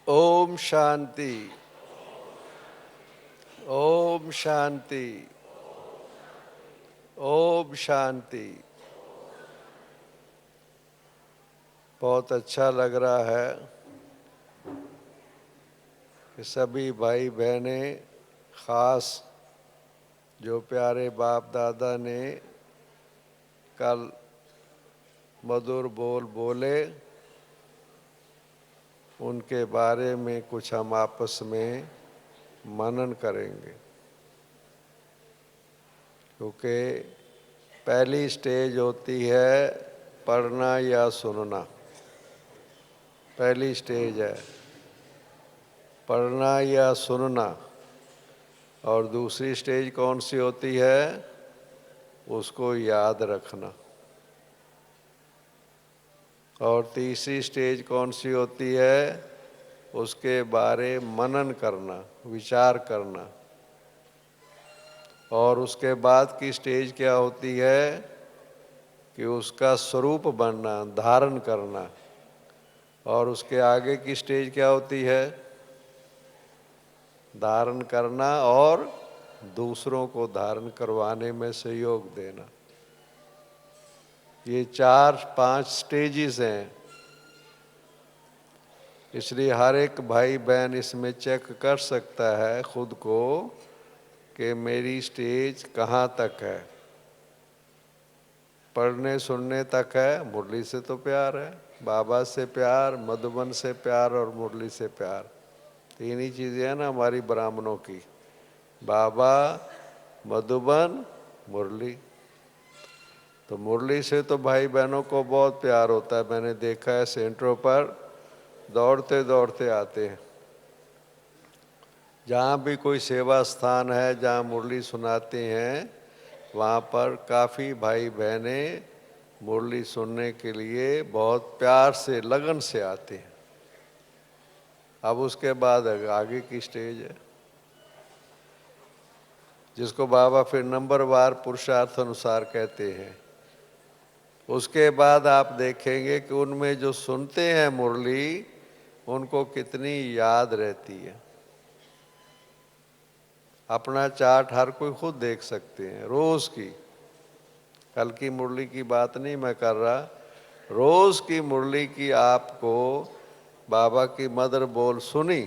ओम शांति। ओम शांति। ओम शांति। बहुत अच्छा लग रहा है कि सभी भाई बहनें, खास जो प्यारे बाप दादा ने कल मधुर बोल बोले, उनके बारे में कुछ हम आपस में मनन करेंगे। क्योंकि पहली स्टेज होती है पढ़ना या सुनना। पहली स्टेज है पढ़ना या सुनना। और दूसरी स्टेज कौन सी होती है? उसको याद रखना। और तीसरी स्टेज कौन सी होती है? उसके बारे मनन करना, विचार करना। और उसके बाद की स्टेज क्या होती है कि उसका स्वरूप बनना, धारण करना। और उसके आगे की स्टेज क्या होती है? धारण करना और दूसरों को धारण करवाने में सहयोग देना। ये 4-5 स्टेजेस हैं। इसलिए हर एक भाई बहन इसमें चेक कर सकता है खुद को कि मेरी स्टेज कहाँ तक है। पढ़ने सुनने तक है, मुरली से तो प्यार है, बाबा से प्यार, मधुबन से प्यार और मुरली से प्यार। तीन ही चीज़ें हैं ना हमारी ब्राह्मणों की, बाबा, मधुबन, मुरली। तो मुरली से तो भाई बहनों को बहुत प्यार होता है। मैंने देखा है सेंटरों पर दौड़ते दौड़ते आते हैं। जहाँ भी कोई सेवा स्थान है जहाँ मुरली सुनाते हैं, वहाँ पर काफ़ी भाई बहनें मुरली सुनने के लिए बहुत प्यार से, लगन से आते हैं। अब उसके बाद आगे की स्टेज है जिसको बाबा फिर नंबरवार पुरुषार्थ अनुसार कहते हैं। उसके बाद आप देखेंगे कि उनमें जो सुनते हैं मुरली, उनको कितनी याद रहती है। अपना चार्ट हर कोई खुद देख सकते हैं रोज की। कल की मुरली की बात नहीं मैं कर रहा, रोज की मुरली की आपको बाबा की मधुर बोल सुनी।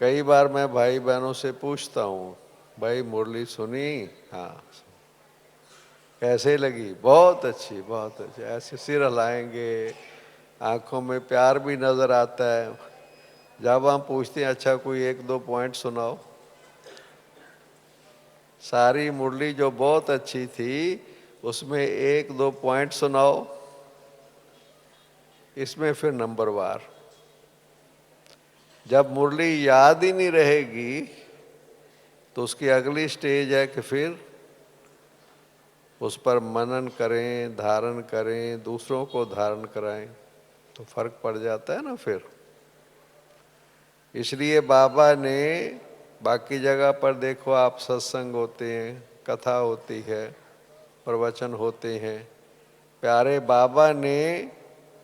कई बार मैं भाई बहनों से पूछता हूँ, भाई मुरली सुनी? हाँ। कैसे लगी? बहुत अच्छी, बहुत अच्छी। ऐसे सिर हिलाएंगे, आंखों में प्यार भी नजर आता है। जब हम पूछते हैं अच्छा कोई 1-2 पॉइंट सुनाओ, सारी मुरली जो बहुत अच्छी थी उसमें 1-2 पॉइंट सुनाओ। इसमें फिर नंबरवार। जब मुरली याद ही नहीं रहेगी तो उसकी अगली स्टेज है कि फिर उस पर मनन करें, धारण करें, दूसरों को धारण कराएं। तो फर्क पड़ जाता है ना फिर। इसलिए बाबा ने बाकी जगह पर देखो आप, सत्संग होते हैं, कथा होती है, प्रवचन होते हैं। प्यारे बाबा ने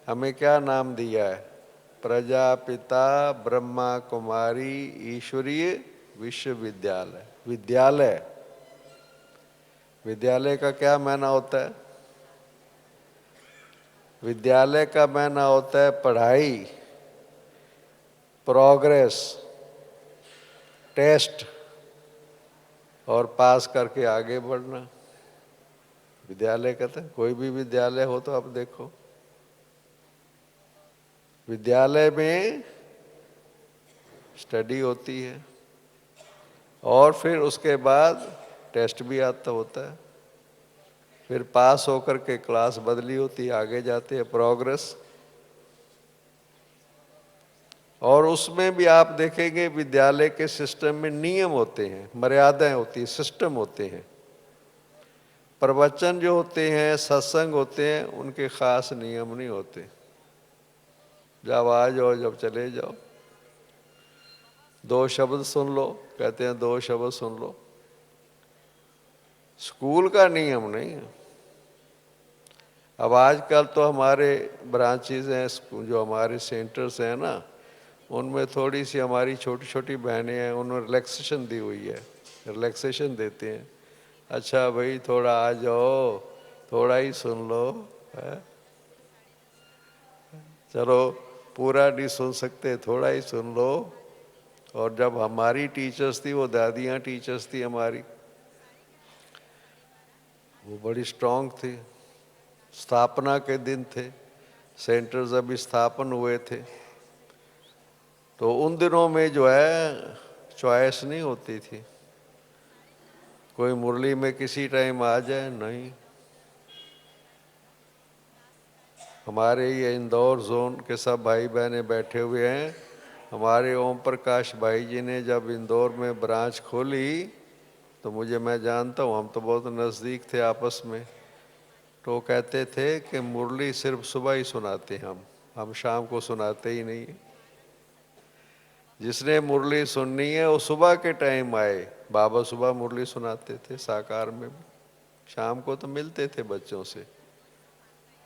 हमें क्या नाम दिया है? प्रजापिता ब्रह्मा कुमारी ईश्वरीय विश्वविद्यालय। विद्यालय, विद्यालय का क्या मायना होता है? विद्यालय का मायना होता है पढ़ाई, प्रोग्रेस, टेस्ट और पास करके आगे बढ़ना। विद्यालय कहते हैं। कोई भी विद्यालय हो तो आप देखो, विद्यालय में स्टडी होती है और फिर उसके बाद टेस्ट भी आता होता है। फिर पास होकर के क्लास बदली होती है, आगे जाते हैं, प्रोग्रेस। और उसमें भी आप देखेंगे विद्यालय के सिस्टम में नियम होते हैं, मर्यादाएं होती हैं, सिस्टम होते हैं। प्रवचन जो होते हैं, सत्संग होते हैं, उनके खास नियम नहीं होते। जब आ जाओ, जब चले जाओ, 2 शब्द सुन लो, कहते हैं 2 शब्द सुन लो। स्कूल का नियम नहीं है। अब आजकल तो हमारे ब्रांचेज हैं, जो हमारे सेंटर्स हैं ना, उनमें थोड़ी सी हमारी छोटी छोटी बहनें हैं, उन्होंने रिलैक्सेशन दी हुई है, रिलैक्सेशन देते हैं। अच्छा भाई थोड़ा आ जाओ, थोड़ा ही सुन लो, है? चलो पूरा नहीं सुन सकते, थोड़ा ही सुन लो। और जब हमारी टीचर्स थी, वो दादियाँ टीचर्स थी हमारी, वो बड़ी स्ट्रांग थी। स्थापना के दिन थे, सेंटर्स अभी स्थापन हुए थे, तो उन दिनों में जो है चॉइस नहीं होती थी, कोई मुरली में किसी टाइम आ जाए, नहीं। हमारे ये इंदौर जोन के सब भाई बहने बैठे हुए हैं। हमारे ओम प्रकाश भाई जी ने जब इंदौर में ब्रांच खोली, तो मैं जानता हूँ, हम तो बहुत नज़दीक थे आपस में, तो कहते थे कि मुरली सिर्फ सुबह ही सुनाते हैं हम शाम को सुनाते ही नहीं। जिसने मुरली सुननी है वो सुबह के टाइम आए। बाबा सुबह मुरली सुनाते थे साकार में, शाम को तो मिलते थे बच्चों से।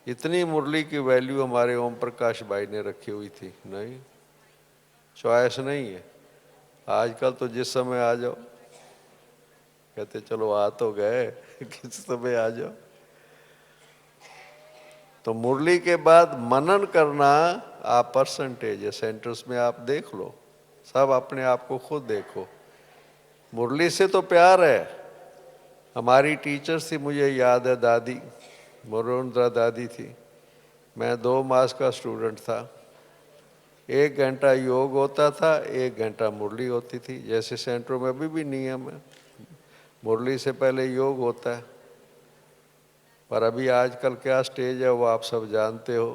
इतनी मुरली की वैल्यू हमारे ओम प्रकाश भाई ने रखी हुई थी। नहीं, चॉइस नहीं है। आजकल तो जिस समय आ जाओ, कहते चलो आ तो गए किस समय आ जाओ। तो मुरली के बाद मनन करना आप परसेंटेज है, सेंटर्स में आप देख लो, सब अपने आप को खुद देखो। मुरली से तो प्यार है। हमारी टीचर्स थी, मुझे याद है, दादी मुरुंद्रा दादी थी। मैं 2 मास का स्टूडेंट था। 1 घंटा योग होता था, 1 घंटा मुरली होती थी। जैसे सेंटरों में अभी भी नियम है, मुरली से पहले योग होता है। पर अभी आजकल क्या स्टेज है वो आप सब जानते हो,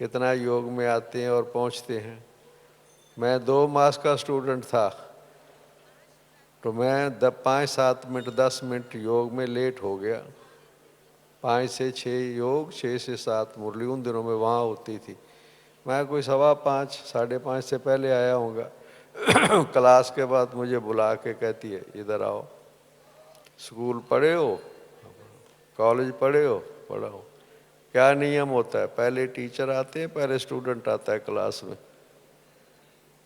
कितना योग में आते हैं और पहुंचते हैं। मैं 2 मास का स्टूडेंट था, तो मैं 5-7 मिनट 10 मिनट योग में लेट हो गया। 5 से 6 योग, 6 से 7 मुरली उन दिनों में वहाँ होती थी। मैं कोई 5:15 5:30 से पहले आया होऊंगा। क्लास के बाद मुझे बुला के कहती है, इधर आओ, स्कूल पढ़े हो, कॉलेज पढ़े हो, पढ़ाओ। क्या नियम होता है, पहले टीचर आते हैं, पहले स्टूडेंट आता है क्लास में।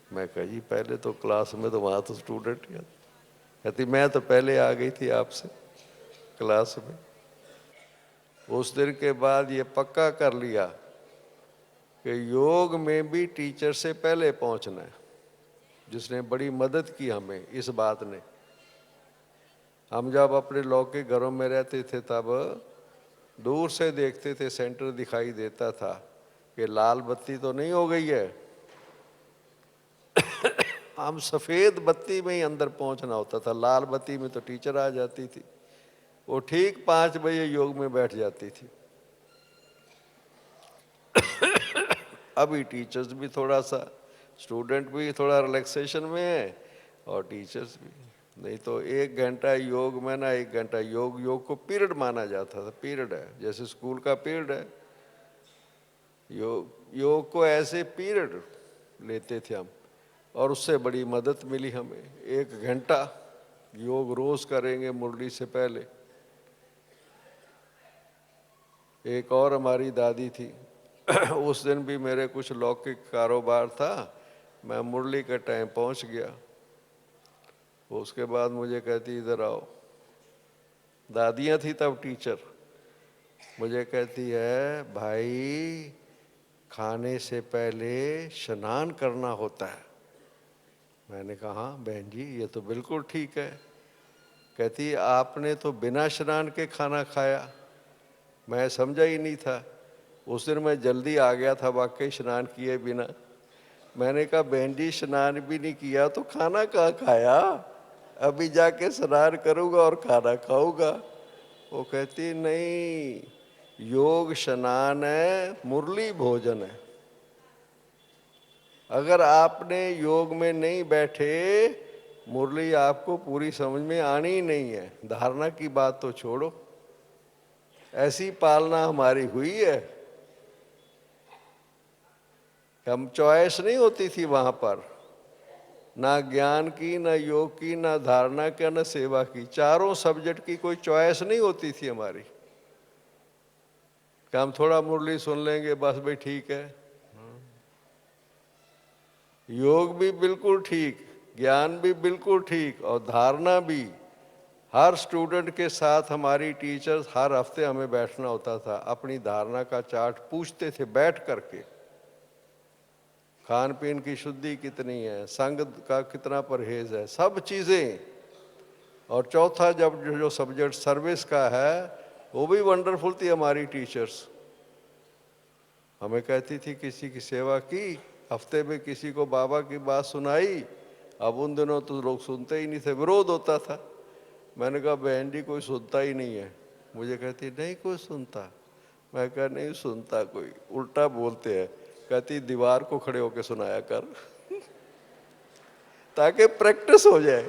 मैं कहा जी पहले तो क्लास में, तो वहाँ तो स्टूडेंट ही आता। कहती मैं तो पहले आ गई थी आपसे क्लास में। उस दिन के बाद ये पक्का कर लिया कि योग में भी टीचर से पहले पहुंचना है। जिसने बड़ी मदद की हमें इस बात ने। हम जब अपने लौकिक घरों में रहते थे, तब दूर से देखते थे, सेंटर दिखाई देता था कि लाल बत्ती तो नहीं हो गई है। हम सफ़ेद बत्ती में ही अंदर पहुंचना होता था, लाल बत्ती में तो टीचर आ जाती थी। वो ठीक 5 बजे योग में बैठ जाती थी। अभी टीचर्स भी थोड़ा सा, स्टूडेंट भी थोड़ा रिलैक्सेशन में है और टीचर्स भी। नहीं तो 1 घंटा योग में ना, 1 घंटा योग को पीरियड माना जाता था। पीरियड है, जैसे स्कूल का पीरियड है, योग को ऐसे पीरियड लेते थे हम। और उससे बड़ी मदद मिली हमें। 1 घंटा योग रोज करेंगे मुरली से पहले। एक और हमारी दादी थी, उस दिन भी मेरे कुछ लौकिक कारोबार था, मैं मुरली के टाइम पहुंच गया। उसके बाद मुझे कहती इधर आओ, दादियाँ थी तब टीचर। मुझे कहती है भाई खाने से पहले स्नान करना होता है। मैंने कहा हाँ बहन जी ये तो बिल्कुल ठीक है। कहती आपने तो बिना स्नान के खाना खाया। मैं समझा ही नहीं था। उस दिन मैं जल्दी आ गया था वाकई स्नान किए बिना। मैंने कहा बहन जी स्नान भी नहीं किया तो खाना कहाँ खाया, अभी जाके स्नान करूँगा और खाना खाऊंगा। वो कहती नहीं, योग स्नान है, मुरली भोजन है। अगर आपने योग में नहीं बैठे, मुरली आपको पूरी समझ में आनी ही नहीं है। धारणा की बात तो छोड़ो, ऐसी पालना हमारी हुई है। हम चॉइस नहीं होती थी वहाँ पर, ना ज्ञान की, ना योग की, ना धारणा की, ना सेवा की। चारों सब्जेक्ट की कोई चॉइस नहीं होती थी हमारी। कि हम थोड़ा मुरली सुन लेंगे बस भाई ठीक है। योग भी बिल्कुल ठीक, ज्ञान भी बिल्कुल ठीक, और धारणा भी। हर स्टूडेंट के साथ हमारी टीचर्स हर हफ्ते हमें बैठना होता था, अपनी धारणा का चार्ट पूछते थे बैठ करके। खान पीन की शुद्धि कितनी है, संग का कितना परहेज है, सब चीज़ें। और चौथा जब जो सब्जेक्ट सर्विस का है वो भी वंडरफुल थी हमारी टीचर्स। हमें कहती थी किसी की सेवा की, हफ्ते में किसी को बाबा की बात सुनाई। अब उन दिनों तो लोग सुनते ही नहीं थे, विरोध होता था। मैंने कहा बहन जी कोई सुनता ही नहीं है। मुझे कहती नहीं कोई सुनता। मैं कहा नहीं सुनता कोई, उल्टा बोलते हैं। कहती दीवार को खड़े होकर सुनाया कर ताकि प्रैक्टिस हो जाए।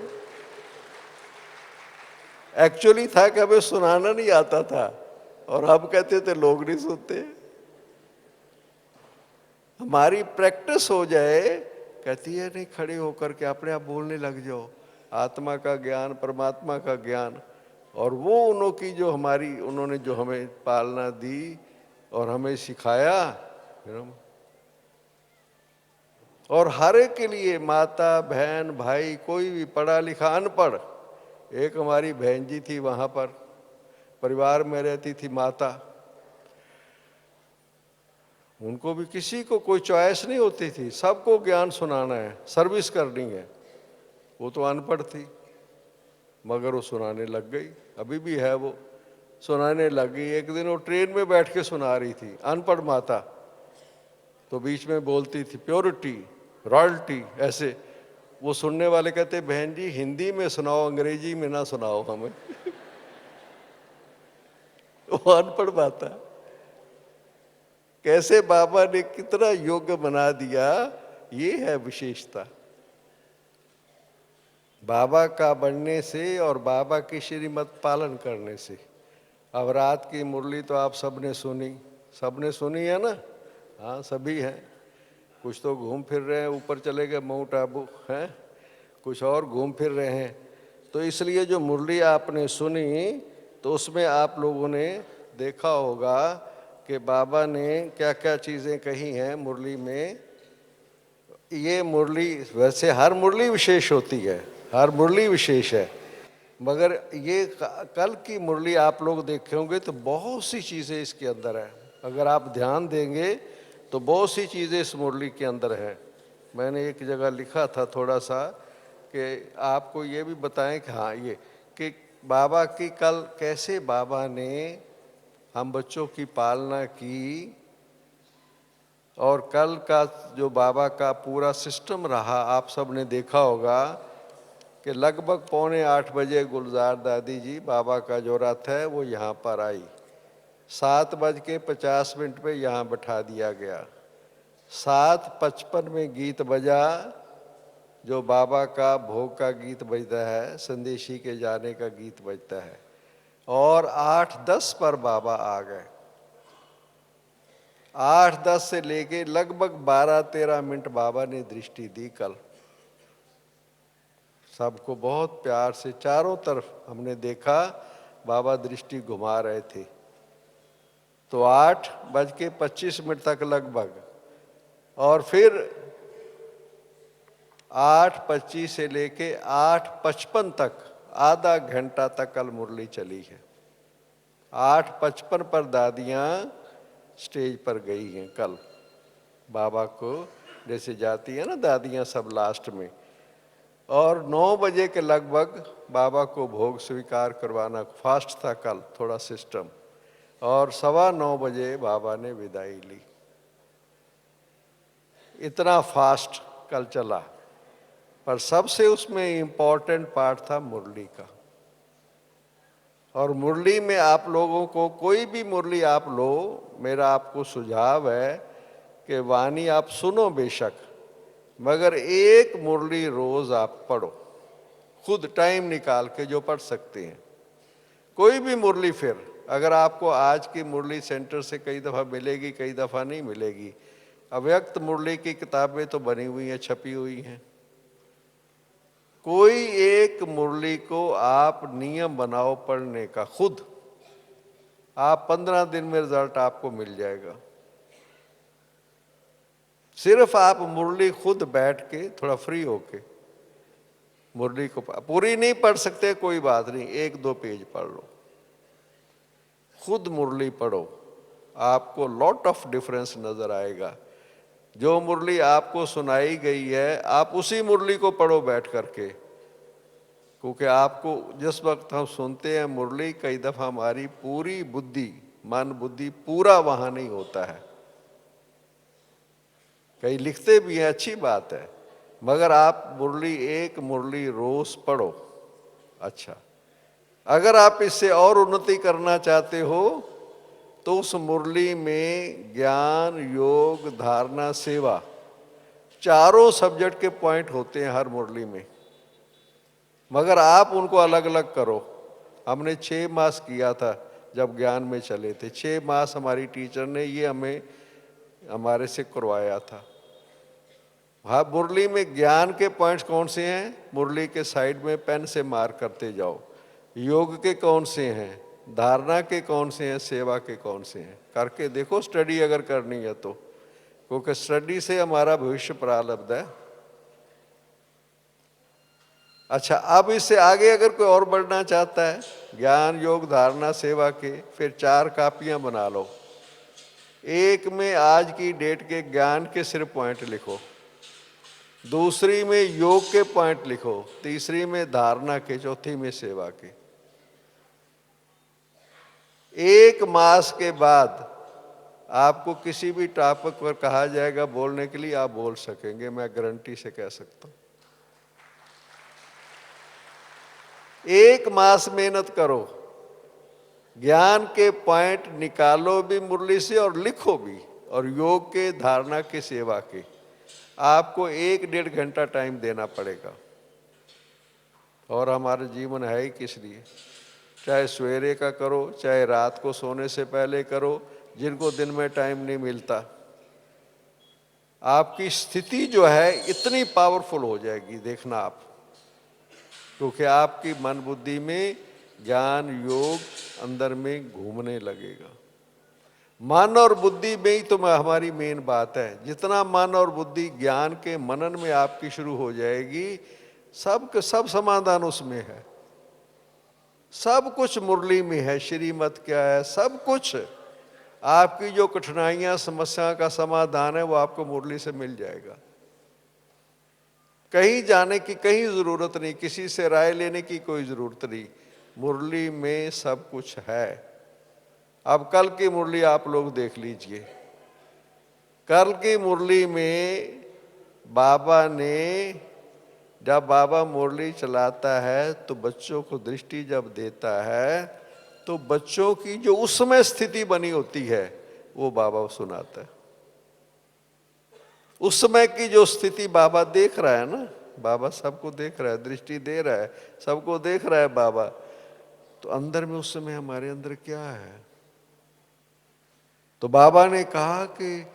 एक्चुअली था कि हमें सुनाना नहीं आता था, और हम कहते थे लोग नहीं सुनते। हमारी प्रैक्टिस हो जाए। कहती है नहीं खड़े होकर के अपने आप बोलने लग जाओ, आत्मा का ज्ञान, परमात्मा का ज्ञान। और वो उन्हों की जो हमारी, उन्होंने जो हमें पालना दी और हमें सिखाया। और हर एक के लिए, माता बहन भाई, कोई भी पढ़ा लिखा अनपढ़। एक हमारी बहन जी थी वहाँ पर, परिवार में रहती थी माता, उनको भी किसी को कोई चॉइस नहीं होती थी, सबको ज्ञान सुनाना है, सर्विस करनी है। वो तो अनपढ़ थी मगर वो सुनाने लग गई, अभी भी है वो, सुनाने लग गई। एक दिन वो ट्रेन में बैठ के सुना रही थी, अनपढ़ माता, तो बीच में बोलती थी प्योरिटी, रॉयल्टी, ऐसे। वो सुनने वाले कहते बहन जी हिंदी में सुनाओ, अंग्रेजी में ना सुनाओ हमें वो अनपढ़ माता। कैसे बाबा ने कितना योग्य बना दिया, ये है विशेषता बाबा का बनने से और बाबा की श्रीमत पालन करने से। अब रात की मुरली तो आप सबने सुनी है ना? हाँ सभी हैं। कुछ तो घूम फिर रहे हैं, ऊपर चले गए माउंट आबू हैं, कुछ और घूम फिर रहे हैं। तो इसलिए जो मुरली आपने सुनी तो उसमें आप लोगों ने देखा होगा कि बाबा ने क्या क्या चीज़ें कही हैं मुरली में। ये मुरली, वैसे हर मुरली विशेष होती है, हर मुरली विशेष है, मगर ये कल की मुरली आप लोग देखे होंगे तो बहुत सी चीज़ें इसके अंदर है। अगर आप ध्यान देंगे तो बहुत सी चीज़ें इस मुरली के अंदर है। मैंने एक जगह लिखा था थोड़ा सा कि आपको ये भी बताएं कि हाँ ये कि बाबा की कल कैसे बाबा ने हम बच्चों की पालना की, और कल का जो बाबा का पूरा सिस्टम रहा आप सब ने देखा होगा कि लगभग 7:45 बजे गुलजार दादी जी बाबा का जो रथ है वो यहाँ पर आई, 7:50 पे यहाँ बैठा दिया गया, 7:55 में गीत बजा, जो बाबा का भोग का गीत बजता है, संदेशी के जाने का गीत बजता है, और 8:10 पर बाबा आ गए। 8:10 से लेके लगभग 12-13 मिनट बाबा ने दृष्टि दी कल। सबको बहुत प्यार से चारों तरफ हमने देखा, बाबा दृष्टि घुमा रहे थे। तो 8:25 तक लगभग, और फिर 8:25 से लेके 8:55 तक आधा घंटा तक कल मुरली चली है। 8:55 पर दादियाँ स्टेज पर गई हैं कल, बाबा को जैसे जाती है ना दादियाँ सब लास्ट में, और 9 बजे के लगभग बाबा को भोग स्वीकार करवाना फास्ट था कल थोड़ा सिस्टम, और 9:15 बजे बाबा ने विदाई ली। इतना फास्ट कल चला, पर सबसे उसमें इम्पोर्टेंट पार्ट था मुरली का। और मुरली में आप लोगों को कोई भी मुरली आप लो, मेरा आपको सुझाव है कि वाणी आप सुनो बेशक, मगर एक मुरली रोज आप पढ़ो, खुद टाइम निकाल के जो पढ़ सकते हैं। कोई भी मुरली, फिर अगर आपको आज की मुरली सेंटर से कई दफ़ा मिलेगी, कई दफ़ा नहीं मिलेगी। अव्यक्त मुरली की किताबें तो बनी हुई हैं, छपी हुई हैं। कोई एक मुरली को आप नियम बनाओ पढ़ने का खुद। आप 15 दिन में रिजल्ट आपको मिल जाएगा। सिर्फ आप मुरली खुद बैठ के थोड़ा फ्री होके मुरली को पूरी नहीं पढ़ सकते, कोई बात नहीं, 1-2 पेज पढ़ लो, खुद मुरली पढ़ो, आपको लॉट ऑफ डिफरेंस नजर आएगा। जो मुरली आपको सुनाई गई है आप उसी मुरली को पढ़ो बैठ करके, क्योंकि आपको जिस वक्त हम सुनते हैं मुरली, कई दफा हमारी पूरी बुद्धि, मन बुद्धि पूरा वहां नहीं होता है। कई लिखते भी हैं, अच्छी बात है, मगर आप मुरली एक मुरली रोज पढ़ो। अच्छा, अगर आप इससे और उन्नति करना चाहते हो तो उस मुरली में ज्ञान, योग, धारणा, सेवा, चारों सब्जेक्ट के पॉइंट होते हैं हर मुरली में, मगर आप उनको अलग अलग करो। हमने 6 मास किया था जब ज्ञान में चले थे, 6 मास हमारी टीचर ने ये हमारे से करवाया था। हाँ, मुरली में ज्ञान के पॉइंट्स कौन से हैं, मुरली के साइड में पेन से मार्क करते जाओ। योग के कौन से हैं, धारणा के कौन से हैं, सेवा के कौन से हैं, करके देखो स्टडी अगर करनी है तो, क्योंकि स्टडी से हमारा भविष्य प्रारब्ध है। अच्छा, अब इससे आगे अगर कोई और बढ़ना चाहता है ज्ञान, योग, धारणा, सेवा के, फिर 4 कापियां बना लो। एक में आज की डेट के ज्ञान के सिर्फ पॉइंट लिखो, दूसरी में योग के पॉइंट लिखो, तीसरी में धारणा के, चौथी में सेवा के। 1 मास के बाद आपको किसी भी टॉपिक पर कहा जाएगा बोलने के लिए, आप बोल सकेंगे, मैं गारंटी से कह सकता हूं। 1 मास मेहनत करो, ज्ञान के पॉइंट निकालो भी मुरली से और लिखो भी, और योग के, धारणा के, सेवा के। आपको 1-1.5 घंटा टाइम देना पड़ेगा। और हमारा जीवन है ही किस लिए, चाहे सवेरे का करो, चाहे रात को सोने से पहले करो, जिनको दिन में टाइम नहीं मिलता, आपकी स्थिति जो है इतनी पावरफुल हो जाएगी, देखना आप, क्योंकि आपकी मन बुद्धि में ज्ञान, योग अंदर में घूमने लगेगा। मन और बुद्धि में ही तो हमारी मेन बात है। जितना मन और बुद्धि ज्ञान के मनन में आपकी शुरू हो जाएगी, सब समाधान उसमें है, सब कुछ मुरली में है। श्रीमत क्या है, सब कुछ, आपकी जो कठिनाइयां, समस्या का समाधान है वो आपको मुरली से मिल जाएगा। कहीं जाने की कहीं जरूरत नहीं, किसी से राय लेने की कोई जरूरत नहीं, मुरली में सब कुछ है। अब कल की मुरली आप लोग देख लीजिए। कल की मुरली में बाबा ने, जब बाबा मुरली चलाता है तो बच्चों को दृष्टि जब देता है तो बच्चों की जो उस समय स्थिति बनी होती है वो बाबा सुनाता है। उस समय की जो स्थिति बाबा देख रहा है ना, बाबा सबको देख रहा है, दृष्टि दे रहा है, सबको देख रहा है बाबा, तो अंदर में उस समय हमारे अंदर क्या है। तो बाबा ने कहा कि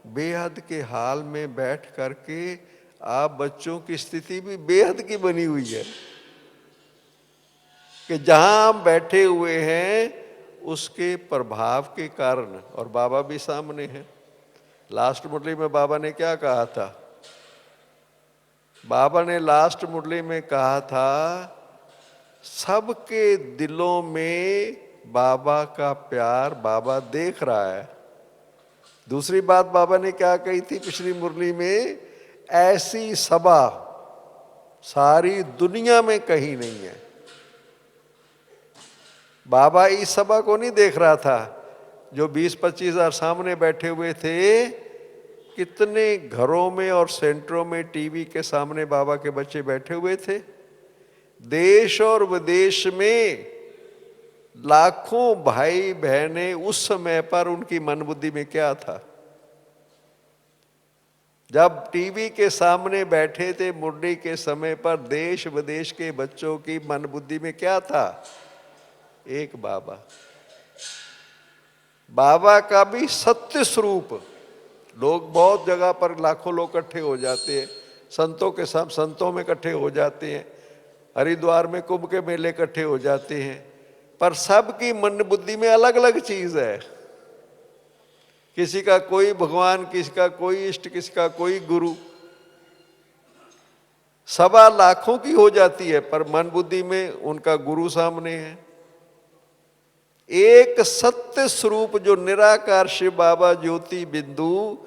बेहद के हाल में बैठ करके आप बच्चों की स्थिति भी बेहद की बनी हुई है, कि जहां हम बैठे हुए हैं उसके प्रभाव के कारण, और बाबा भी सामने हैं। लास्ट मुरली में बाबा ने क्या कहा था, बाबा ने लास्ट मुरली में कहा था, सबके दिलों में बाबा का प्यार बाबा देख रहा है। दूसरी बात बाबा ने क्या कही थी पिछली मुरली में, ऐसी सभा सारी दुनिया में कहीं नहीं है। बाबा इस सभा को नहीं देख रहा था, जो 20-25 हजार सामने बैठे हुए थे, कितने घरों में और सेंटरों में टीवी के सामने बाबा के बच्चे बैठे हुए थे। देश और विदेश में लाखों भाई बहनें उस समय पर, उनकी मन बुद्धि में क्या था, जब टीवी के सामने बैठे थे मुरली के समय पर, देश विदेश के बच्चों की मन बुद्धि में क्या था, एक बाबा। बाबा का भी सत्य स्वरूप। लोग बहुत जगह पर लाखों लोग इकट्ठे हो जाते हैं, संतों के साथ संतों में इकट्ठे हो जाते हैं, हरिद्वार में कुंभ के मेले इकट्ठे हो जाते हैं, पर सबकी मन बुद्धि में अलग अलग चीज है। किसी का कोई भगवान, किसी का कोई इष्ट, किसी का कोई गुरु, सवा लाखों की हो जाती है, पर मन बुद्धि में उनका गुरु सामने है। एक सत्य स्वरूप जो निराकार शिव बाबा ज्योति बिंदु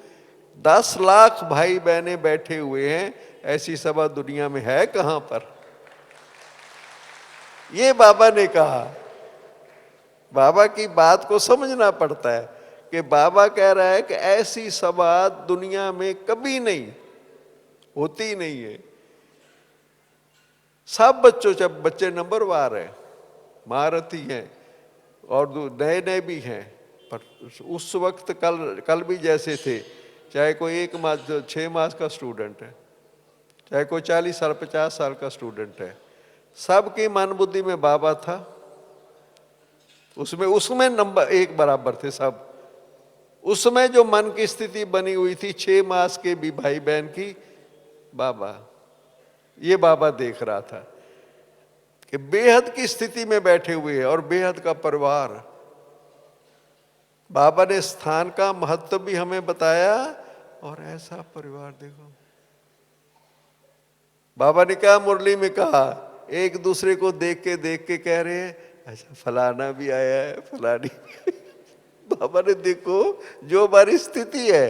10 लाख भाई बहने बैठे हुए हैं, ऐसी सभा दुनिया में है कहां पर? ये बाबा ने कहा। बाबा की बात को समझना पड़ता है कि बाबा कह रहा है कि ऐसी सभा दुनिया में कभी नहीं होती, नहीं है। सब बच्चों, जब बच्चे नंबरवार हैं, महारथी हैं और नए नए भी हैं, पर उस वक्त कल भी जैसे थे, चाहे कोई 1 मास 6 मास का स्टूडेंट है, चाहे कोई 40 साल 50 साल का स्टूडेंट है, सबकी मन बुद्धि में बाबा था। उसमें नंबर 1 बराबर थे सब। उसमें जो मन की स्थिति बनी हुई थी 6 मास के भी भाई बहन की, बाबा, ये बाबा देख रहा था कि बेहद की स्थिति में बैठे हुए हैं और बेहद का परिवार। बाबा ने स्थान का महत्व भी हमें बताया, और ऐसा परिवार देखो। बाबा ने क्या मुरली में कहा, एक दूसरे को देख के कह रहे हैं, अच्छा फलाना भी आया है, फलानी बाबा ने देखो जो हमारी स्थिति है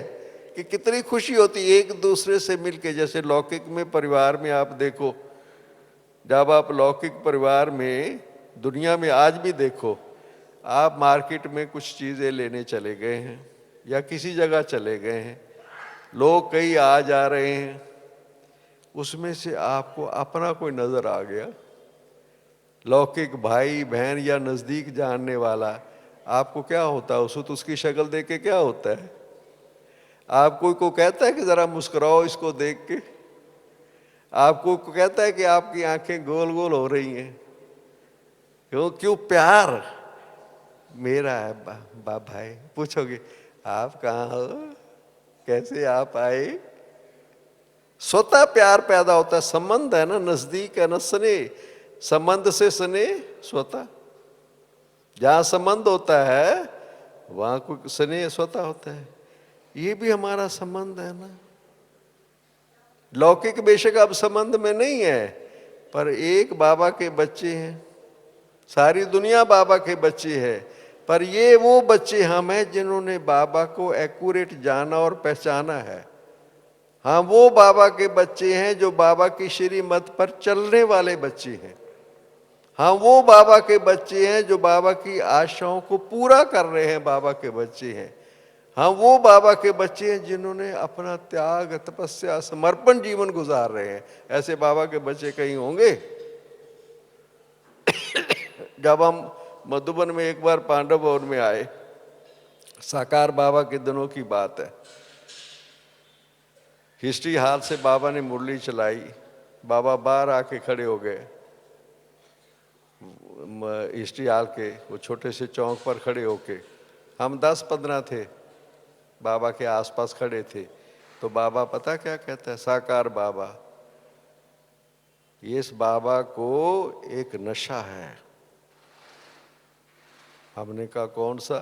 कि कितनी खुशी होती है एक दूसरे से मिलके। जैसे लौकिक में परिवार में आप देखो, जब आप लौकिक परिवार में, दुनिया में आज भी देखो, आप मार्केट में कुछ चीज़ें लेने चले गए हैं या किसी जगह चले गए हैं, लोग कई आ जा रहे हैं, उसमें से आपको अपना कोई नज़र आ गया, लौकिक भाई बहन या नज़दीक जानने वाला, आपको क्या होता है? उसको तो उसकी शक्ल देख के क्या होता है? आप कोई को कहता है कि ज़रा मुस्कुराओ इसको देख के? आपको कहता है कि आपकी आंखें गोल गोल हो रही हैं? क्यों? प्यार मेरा है। भाई पूछोगे आप कहाँ हो, कैसे आप आए? स्वतः प्यार पैदा होता है। संबंध है ना, नजदीक है ना, स्नेह, संबंध से स्नेह स्वतः। जहां संबंध होता है वहां कोई स्नेह स्वतः होता है। ये भी हमारा संबंध है ना। लौकिक बेशक अब संबंध में नहीं है, पर एक बाबा के बच्चे हैं, सारी दुनिया बाबा के बच्चे हैं, पर ये वो बच्चे हम हैं जिन्होंने बाबा को एक्यूरेट जाना और पहचाना है। हाँ, वो बाबा के बच्चे हैं जो बाबा की श्रीमत पर चलने वाले बच्चे हैं। हाँ, वो बाबा के बच्चे हैं जो बाबा की आशाओं को पूरा कर रहे हैं, बाबा के बच्चे हैं। हाँ, वो बाबा के बच्चे हैं जिन्होंने अपना त्याग, तपस्या, समर्पण जीवन गुजार रहे हैं। ऐसे बाबा के बच्चे कहीं होंगे? जब हम मधुबन में एक बार पांडव भवन में आए, साकार बाबा के दिनों की बात है, हिस्ट्री हाल से बाबा ने मुरली चलाई, बाबा बाहर आके खड़े हो गए, हिस्ट्री हाल के वो छोटे से चौक पर खड़े होके, हम 10-15 थे, बाबा के आसपास खड़े थे। तो बाबा पता क्या कहता है? साकार बाबा, इस बाबा को एक नशा है। हमने कहा कौन सा?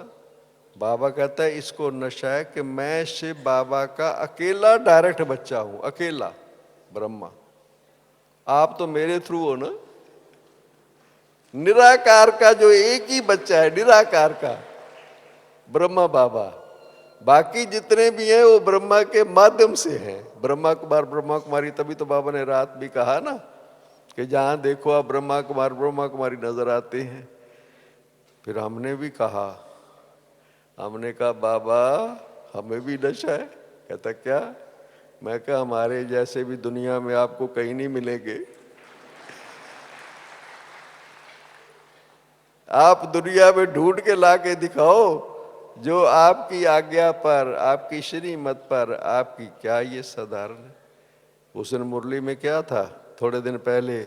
बाबा कहता है इसको नशा है कि मैं शिव बाबा का अकेला डायरेक्ट बच्चा हूं, अकेला ब्रह्मा। आप तो मेरे थ्रू हो ना, निराकार का जो एक ही बच्चा है, निराकार का ब्रह्मा बाबा। बाकी जितने भी हैं वो ब्रह्मा के माध्यम से हैं। ब्रह्मा कुमार, ब्रह्मा कुमारी, तभी तो बाबा ने रात भी कहा ना कि जहां देखो आप ब्रह्मा कुमार, ब्रह्मा कुमारी नजर आते हैं। फिर हमने भी कहा, हमने कहा बाबा हमें भी नशा है। कहता क्या? मैं कहा हमारे जैसे भी दुनिया में आपको कहीं नहीं मिलेंगे। आप दुनिया में ढूंढ के ला के दिखाओ जो आपकी आज्ञा पर, आपकी श्रीमत पर, आपकी क्या ये साधारण है? उस दिन मुरली में क्या था? थोड़े दिन पहले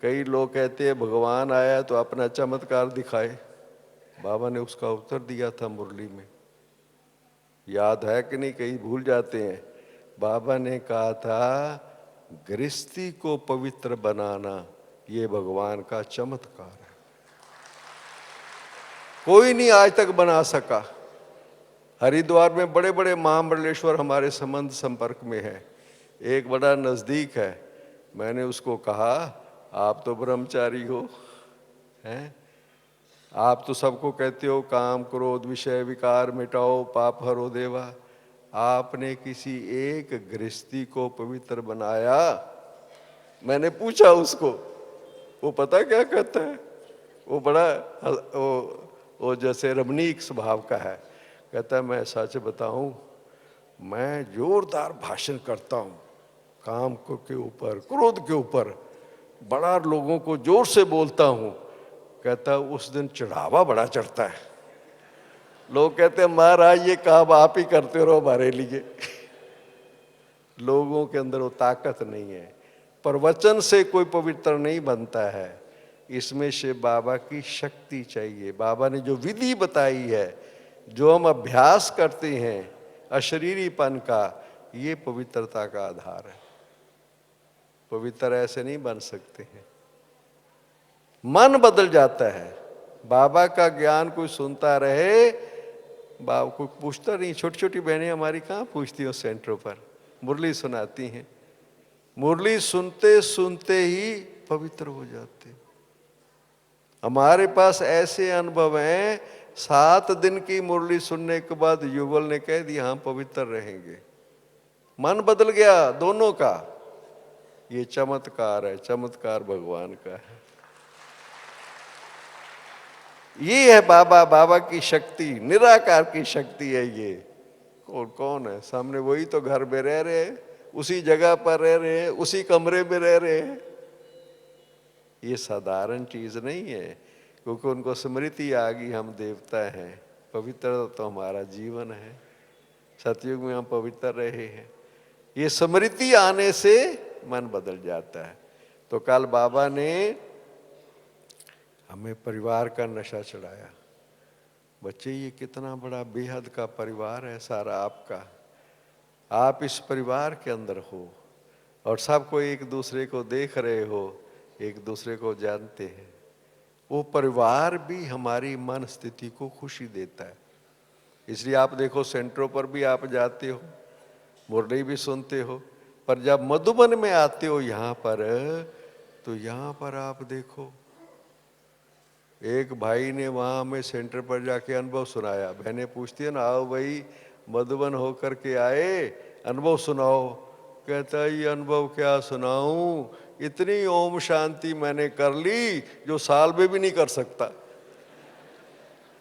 कई लोग कहते हैं भगवान आया तो अपना चमत्कार दिखाए। बाबा ने उसका उत्तर दिया था मुरली में, याद है कि नहीं? कहीं भूल जाते हैं। बाबा ने कहा था गृहस्थी को पवित्र बनाना ये भगवान का चमत्कार है। कोई नहीं आज तक बना सका। हरिद्वार में बड़े बड़े महामंडलेश्वर हमारे संबंध संपर्क में है, एक बड़ा नज़दीक है। मैंने उसको कहा आप तो ब्रह्मचारी हो, हैं? आप तो सबको कहते हो काम क्रोध विषय विकार मिटाओ पाप हरो देवा, आपने किसी एक गृहस्थी को पवित्र बनाया? मैंने पूछा उसको, वो पता क्या कहता है, वो बड़ा वो जैसे रमणीक स्वभाव का है। कहता है मैं सच बताऊं, मैं जोरदार भाषण करता हूं काम के ऊपर क्रोध के ऊपर, बड़ा लोगों को जोर से बोलता हूं। कहता उस दिन चढ़ावा बड़ा चढ़ता है, लोग कहते हैं महाराज ये काम आप ही करते रहो हमारे लिए। लोगों के अंदर वो ताकत नहीं है। प्रवचन से कोई पवित्र नहीं बनता है, इसमें से बाबा की शक्ति चाहिए। बाबा ने जो विधि बताई है, जो हम अभ्यास करते हैं अशरीरीपन का, ये पवित्रता का आधार है। पवित्र ऐसे नहीं बन सकते हैं, मन बदल जाता है। बाबा का ज्ञान कोई सुनता रहे, बाबा को पूछता नहीं। छोटी छोटी बहनें हमारी कहाँ पूछती हो सेंटरों पर, मुरली सुनाती हैं, मुरली सुनते सुनते ही पवित्र हो जाते। हमारे पास ऐसे अनुभव हैं, 7 दिन की मुरली सुनने के बाद युगल ने कह दिया हम पवित्र रहेंगे, मन बदल गया दोनों का। ये चमत्कार है, चमत्कार भगवान का है। ये है बाबा, बाबा की शक्ति, निराकार की शक्ति है ये। कौन है सामने? वही तो घर में रह रहे हैं, उसी जगह पर रह रहे हैं, उसी कमरे में रह रहे हैं। ये साधारण चीज नहीं है, क्योंकि उनको स्मृति आ गई हम देवता हैं। पवित्र तो हमारा जीवन है, सतयुग में हम पवित्र रहे हैं। ये स्मृति आने से मन बदल जाता है। तो कल बाबा ने हमें परिवार का नशा चढ़ाया। बच्चे ये कितना बड़ा बेहद का परिवार है सारा आपका, आप इस परिवार के अंदर हो और सबको एक दूसरे को देख रहे हो, एक दूसरे को जानते हैं। वो परिवार भी हमारी मन स्थिति को खुशी देता है। इसलिए आप देखो सेंटरों पर भी आप जाते हो, मुरली भी सुनते हो, पर जब मधुबन में आते हो यहाँ पर, तो यहाँ पर आप देखो एक भाई ने वहाँ हमें सेंटर पर जाके अनुभव सुनाया। बहनें पूछती है ना, आओ भाई मधुबन होकर के आए, अनुभव सुनाओ। कहता है ये अनुभव क्या सुनाऊं, इतनी ओम शांति मैंने कर ली जो साल में भी नहीं कर सकता।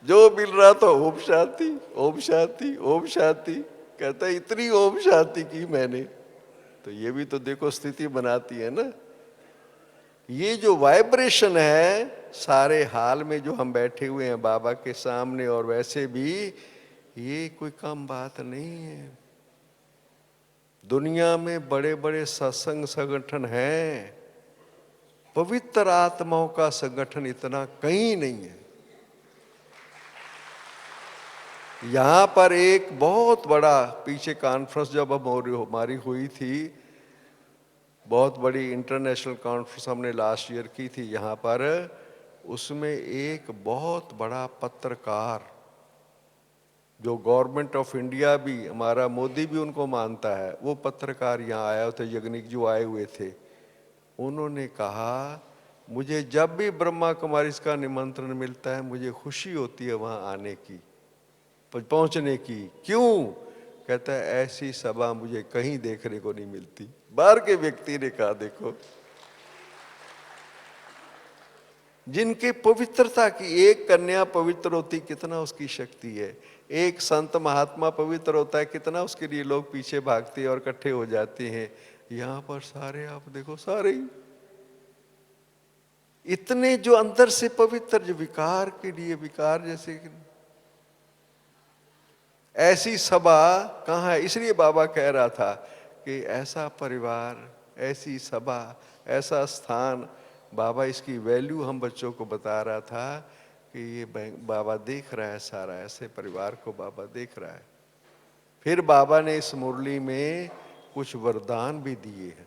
जो मिल रहा था ओम शांति ओम शांति ओम शांति। कहता है इतनी ओम शांति की मैंने। तो ये भी तो देखो स्थिति बनाती है ना। ये जो वाइब्रेशन है सारे हाल में जो हम बैठे हुए हैं बाबा के सामने, और वैसे भी ये कोई कम बात नहीं है। दुनिया में बड़े बड़े सत्संग संगठन हैं, पवित्र आत्माओं का संगठन इतना कहीं नहीं है। यहाँ पर एक बहुत बड़ा पीछे कॉन्फ्रेंस जब हमारी हुई थी, बहुत बड़ी इंटरनेशनल कॉन्फ्रेंस हमने लास्ट ईयर की थी यहाँ पर, उसमें एक बहुत बड़ा पत्रकार जो गवर्नमेंट ऑफ इंडिया भी, हमारा मोदी भी उनको मानता है, वो पत्रकार यहाँ आया था, यज्ञनिक जो आए हुए थे। उन्होंने कहा मुझे जब भी ब्रह्मा कुमारी का निमंत्रण मिलता है मुझे खुशी होती है वहाँ आने की, पहुँचने की। क्यों? कहता है ऐसी सभा मुझे कहीं देखने को नहीं मिलती। बाहर के व्यक्ति ने कहा देखो, जिनके पवित्रता की, एक कन्या पवित्र होती कितना उसकी शक्ति है, एक संत महात्मा पवित्र होता है कितना उसके लिए लोग पीछे भागते हैं और इकट्ठे हो जाते हैं। यहाँ पर सारे आप देखो, सारे इतने जो अंदर से पवित्र, जो विकार के लिए विकार जैसे, ऐसी सभा कहाँ है। इसलिए बाबा कह रहा था कि ऐसा परिवार, ऐसी सभा, ऐसा स्थान, बाबा इसकी वैल्यू हम बच्चों को बता रहा था कि ये बाबा देख रहा है सारा, ऐसे परिवार को बाबा देख रहा है। फिर बाबा ने इस मुरली में कुछ वरदान भी दिए हैं।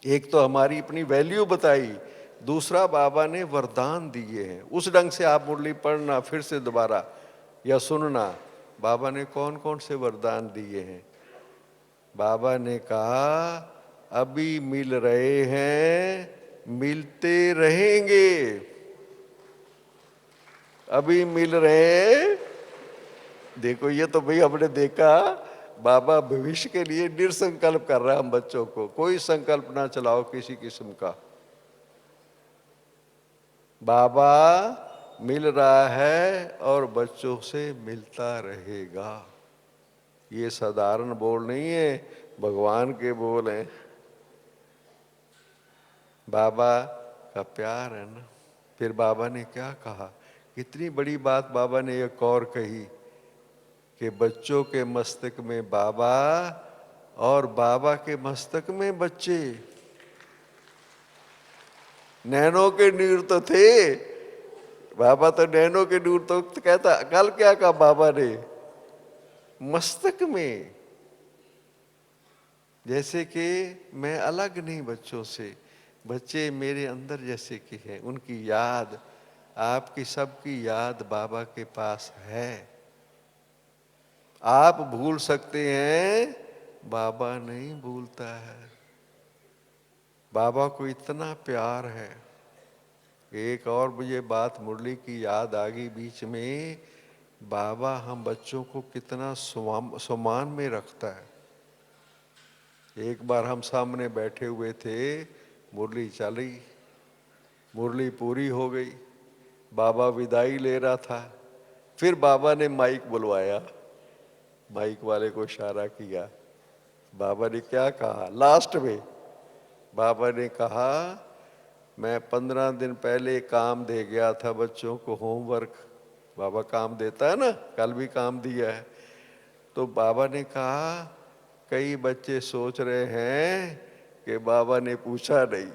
एक तो हमारी अपनी वैल्यू बताई, दूसरा बाबा ने वरदान दिए हैं। उस ढंग से आप मुरली पढ़ना फिर से दोबारा या सुनना, बाबा ने कौन कौन से वरदान दिए हैं। बाबा ने कहा अभी मिल रहे हैं, मिलते रहेंगे। अभी मिल रहे हैं, देखो ये तो भाई हमने देखा, बाबा भविष्य के लिए निरसंकल्प कर रहा है हम बच्चों को, कोई संकल्प ना चलाओ किसी किस्म का। बाबा मिल रहा है और बच्चों से मिलता रहेगा। ये साधारण बोल नहीं है, भगवान के बोल हैं। बाबा का प्यार है ना। फिर बाबा ने क्या कहा, कितनी बड़ी बात बाबा ने एक और कही कि बच्चों के मस्तक में बाबा और बाबा के मस्तक में बच्चे। नैनों के नूर तो थे, बाबा तो नैनों के नूर तो कहता। कल क्या कहा बाबा ने, मस्तक में। जैसे कि मैं अलग नहीं बच्चों से, बच्चे मेरे अंदर जैसे कि हैं। उनकी याद, आपकी सबकी याद बाबा के पास है। आप भूल सकते हैं, बाबा नहीं भूलता है। बाबा को इतना प्यार है। एक और मुझे बात मुरली की याद आ गई बीच में, बाबा हम बच्चों को कितना सम्मान में रखता है। एक बार हम सामने बैठे हुए थे, मुरली चली, मुरली पूरी हो गई, बाबा विदाई ले रहा था। फिर बाबा ने माइक बुलवाया, माइक वाले को इशारा किया। बाबा ने क्या कहा लास्ट में, बाबा ने कहा मैं 15 दिन पहले काम दे गया था बच्चों को, होमवर्क। बाबा काम देता है ना, कल भी काम दिया है। तो बाबा ने कहा कई बच्चे सोच रहे हैं कि बाबा ने पूछा नहीं,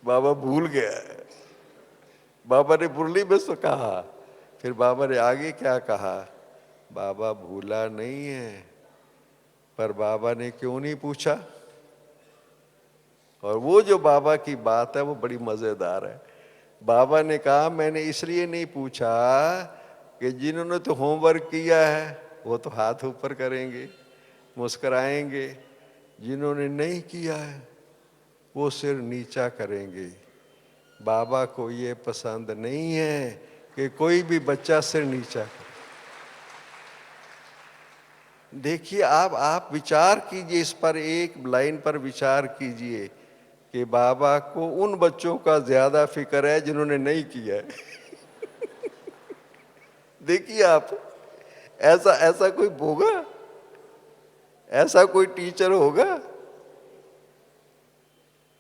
बाबा भूल गया है। बाबा ने मुरली में तो कहा, फिर बाबा ने आगे क्या कहा, बाबा भूला नहीं है, पर बाबा ने क्यों नहीं पूछा। और वो जो बाबा की बात है वो बड़ी मजेदार है। बाबा ने कहा मैंने इसलिए नहीं पूछा कि जिन्होंने तो होमवर्क किया है वो तो हाथ ऊपर करेंगे, मुस्कुराएंगे, जिन्होंने नहीं किया है वो सिर नीचा करेंगे। बाबा को ये पसंद नहीं है कि कोई भी बच्चा सिर नीचा करे। देखिए आप विचार कीजिए इस पर, एक लाइन पर विचार कीजिए कि बाबा को उन बच्चों का ज्यादा फिक्र है जिन्होंने नहीं किया है। देखिए आप, ऐसा कोई होगा, ऐसा कोई टीचर होगा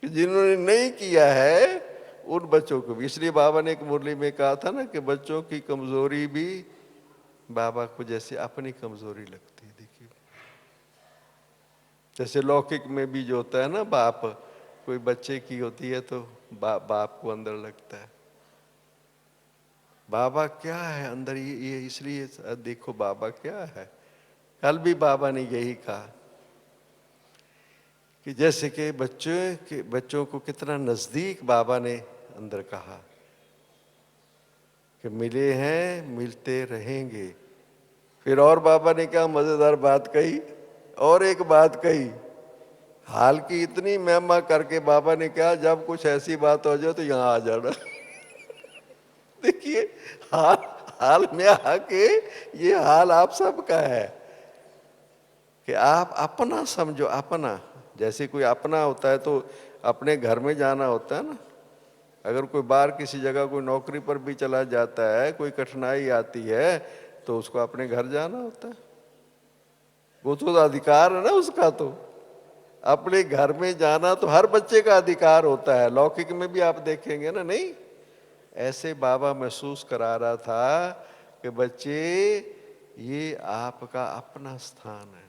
कि जिन्होंने नहीं किया है उन बच्चों को भी। इसलिए बाबा ने एक मुरली में कहा था ना कि बच्चों की कमजोरी भी बाबा को जैसे अपनी कमजोरी लगती है। देखिए जैसे लौकिक में भी जो होता है ना, बाप कोई बच्चे की होती है तो बाप को अंदर लगता है। बाबा क्या है अंदर, ये इसलिए देखो बाबा क्या है। कल भी बाबा ने यही कहा कि जैसे कि बच्चों को कितना नजदीक बाबा ने अंदर कहा कि मिले हैं मिलते रहेंगे। फिर और बाबा ने क्या मजेदार बात कही, और एक बात कही, हाल की इतनी महिमा करके बाबा ने कहा जब कुछ ऐसी बात हो जाए तो यहाँ आ जाना। देखिए हाल में आके ये हाल आप सबका है कि आप अपना समझो। अपना जैसे कोई अपना होता है तो अपने घर में जाना होता है ना। अगर कोई बाहर किसी जगह कोई नौकरी पर भी चला जाता है, कोई कठिनाई आती है तो उसको अपने घर जाना होता है। वो तो अधिकार है ना उसका, तो अपने घर में जाना तो हर बच्चे का अधिकार होता है। लौकिक में भी आप देखेंगे ना, नहीं ऐसे बाबा महसूस करा रहा था कि बच्चे ये आपका अपना स्थान है।